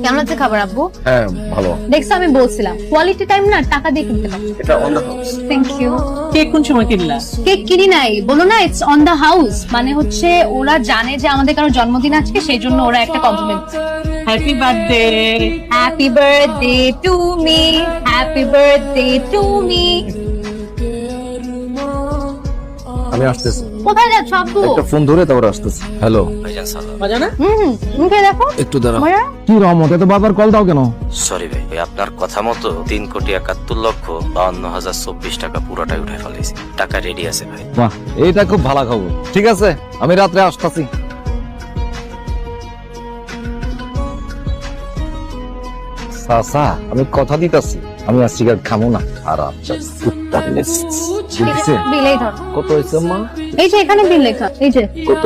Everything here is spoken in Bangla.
কেমন আছে খাবার আব্বু? হ্যাঁ ভালো। দেখছো আমি বলছিলাম কোয়ালিটি টাইম না টাকা দিয়ে কিনতে পারো। এটা on the house. Thank you. Cake কোন সময় কিনলা? কেক কিনি নাই, বলো না ইটস অন দা হাউস, মানে হচ্ছে ওরা জানে যে আমাদের কারো জন্মদিন আজকে, সেই জন্য ওরা একটা compliment. Happy birthday. Happy birthday to me, happy birthday to me. আমি আসতেছি। কোথায় যাচ্ছ আব্বু? একটা ফোন ধরে তারপর আসতেছি। হ্যালো। মজা না? মুখে দেখো। একটু দাঁড়াও। মজা? কি রহমত, এত বারবার কল দাও কেন? সরি ভাই, ওই আপনার কথা মতো 3,71,52,024 টাকা পুরোটাই উঠাই ফেলেছি। টাকা রেডি আছে ভাই। বাহ, এইটা খুব ভালো খবর। ঠিক আছে, আমি রাত্রে আসতেছি। সাসা, আমি কথা দিতাছি আমি আর সিগারেট খামো না। আর আচ্ছা কুত্তা দেখছে বিলেই ধর। কত হয়েছে মা? এই যে এখানে বিল লেখা, এই যে কত?